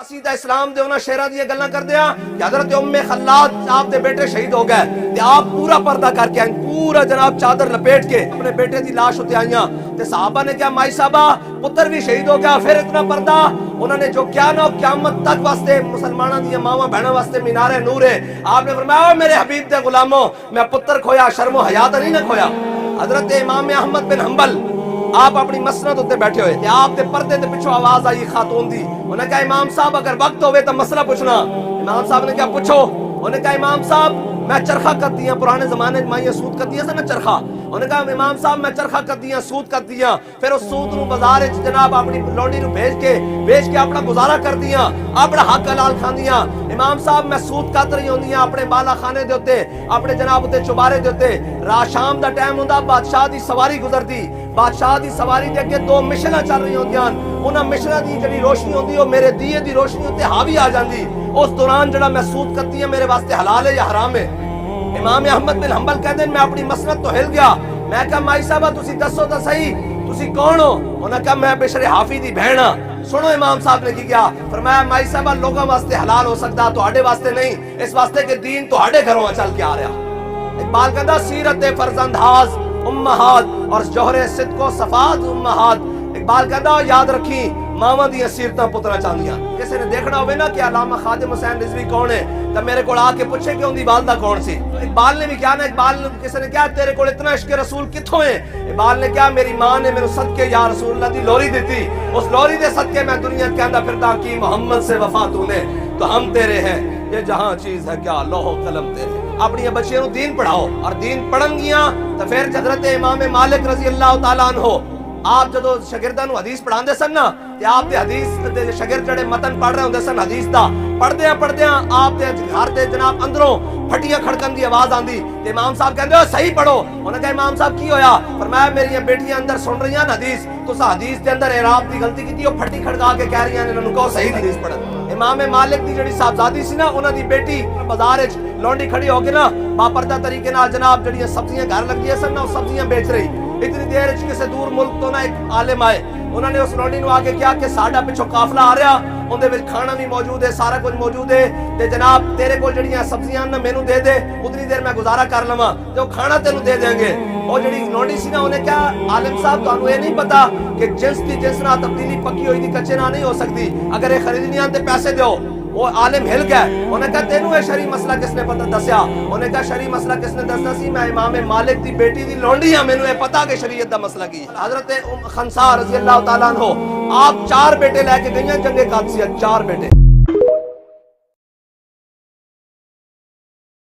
सीधा इस्लाम दे उन्हां शेरां दी गल्लां करदे आ कि हजरत उम्मे खल्लाद साहब दे बेटे शहीद हो गए ते आप पूरा पर्दा करके आए, पूरा जनाब चादर लपेट के अपने बेटे दी लाश उत्ते आईयां ते साहबा ने कहा माई साहबा पुत्र भी शहीद हो गया, फिर इतना पर्दा। उन्होंने जो क्या ना क़यामत तक वास्ते मुसलमानों दी मावां बहनों वास्ते मीनारे नूर है। आपने फरमाया मेरे हबीब दे गुलामों, मैं पुत्र खोया शर्मो हया तो नहीं ना खोया। हजरत इमाम अहमद बिन हंबल आप अपनी मसनद उत्ते बैठे हुए थे, आप दे पर्दे दे पिछो आवाज आई खातून दी। उन्हें कहा इमाम साहब अगर वक्त होवे तो मसला पूछना। इमाम साहब ने क्या पूछो? उन्हें कहा इमाम साहब मैं चरखा कर दिया, पुराने जमाने में माइयां सूत कर दिया ना चरखा। उन्हें कहा इमाम साहब मैं चरखा कर दिया, सूत कर दिया, फिर उस सूत नूं बाजार विच जनाब अपनी लौंडी नूं बेच के अपना गुजारा कर दिया, अपना हक हलाल खांदियां। इमाम साहब मैं सूत कत रही होंदियां अपने बाला खाने दे उत्ते, अपने जनाब उत्ते चुबारे दे उत्ते। रात शाम दा टाइम हुंदा, बादशाह दी सवारी गुजरदी, बादशाह दी सवारी दे अगे दो मिशनां चल रही होंदियां। उन्हां मिशनां दी जेहड़ी रोशनी होंदी ओ मेरे दिए दी रोशनी उत्ते हावी आ जांदी। उस दौरान जेहड़ा मैं सूत करती है मेरे वास्ते हलाल है या हराम है? इमाम अहमद बिन हंबल कहते हैं मैं अपनी मसनद तो हिल गया। मैं कहा माई साहबा तुसी दसो तो सही तुसी कौन हो? उन्हें कहा मैं बिशरे हाफी दी बहन हां। सुनो इमाम साहब ने की किया, फरमाया माई साहबा लोगों वास्ते हलाल हो सकता, तुहाडे वास्ते नहीं, इस वास्ते के दीन तुहाडे घरों चल के आ रहा। इकबाल कहता सीरत फरजंदाज उम्महात और जोहरे सिद्को सफात उम्महात। इकबाल कहता याद रखी मावां दी सीरतां पुत्रा चांदियां। किसी ने देखना होवे ना कि अल्लामा खादिम हुसैन रिजवी कौन है तो मेरे को आके पूछे कि उनकी वालदा कौन सी। इकबाल ने भी क्या ना, इकबाल किसी ने क्या तेरे को इतना इश्क रसूल कित्थों है? इकबाल ने क्या मेरी मां ने मेरे सदके या रसूलुल्लाह दी लोरी दी, उस लोरी दे सदके मैं दुनिया के अंदर फिरदा की मोहम्मद से वफा तूने तो हम तेरे हैं, ये जहां चीज है क्या लोहो कलम तेरे। अपनी बच्चियों को दीन पढ़ाओ और दीन पढ़नगियां तो फिर हजरत इमाम मालिक रजी अल्लाह तआला अन्हु आप जदों शागिर्दां नूं हदीस पढ़ांदे सन ना ते आप दे हदीस दे शागिर्द जड़े मतन पढ़ रहे होंदे सन हदीस दा, पढ़दे आप दे घर दे जनाब अंदरों फटियां खड़कन दी आवाज आंदी ते इमाम साहब कहंदे ओ सही पढ़ो। उन्हें कहा इमाम साहब की होया? फरमाया मेरियां बेटियां अंदर सुन रही न हदीस, तुस हदीस दे अंदर इराब दी गलती कीती, ओ फटी खड़का के कह रही हैं इन्हां नूं कहो सही हदीस पढ़न। इमाम मालिक दी जड़ी साहबजादी सी ना उन्हां दी बेटी बाजार विच लौंडी खड़ी हो के ना बापरदा तरीके नाल जनाब जड़ियां सब्जियां घर लगदियां सन ना, सब्जियां बेच रही। इतनी देर किसी दूर मुल्क तो ना एक आलिम आए, उन्होंने उस लौंडी नूं आके क्या कि साडा पिछों काफला आ रहा, उहदे विच खाना भी मौजूद है, सारा कुछ मौजूद है ते जनाब तेरे कोल जड़ियां सब्जियां ना मैनू दे दे, उतनी देर मैं गुजारा कर लवां ते ओह खाना तेनू दे देंगे। और जड़ी लौंडी सी ना उन्हें क्या आलिम साहब तुहानू ये नहीं पता कि जिंस दी जिंस नाल तब्दीली पक्की होई दी कच्चे नाल नहीं हो सकती, अगर ये खरीदनी आते पैसे दो। वो आलिम हिल गया, उन्हें कहा तेनू ये शरी मसला किसने पता दसिया? उन्हें कहा शरी मसला किसने दसना सी? मैं इमाम मालिक दी बेटी दी लौंडी हां, मैनू ये पता कि शरीयत दा मसला की। हजरत खंसार रजी अल्लाह तआला अन्हु आप 4 बेटे लेके गईयां जंगे कादसिया, 4 बेटे।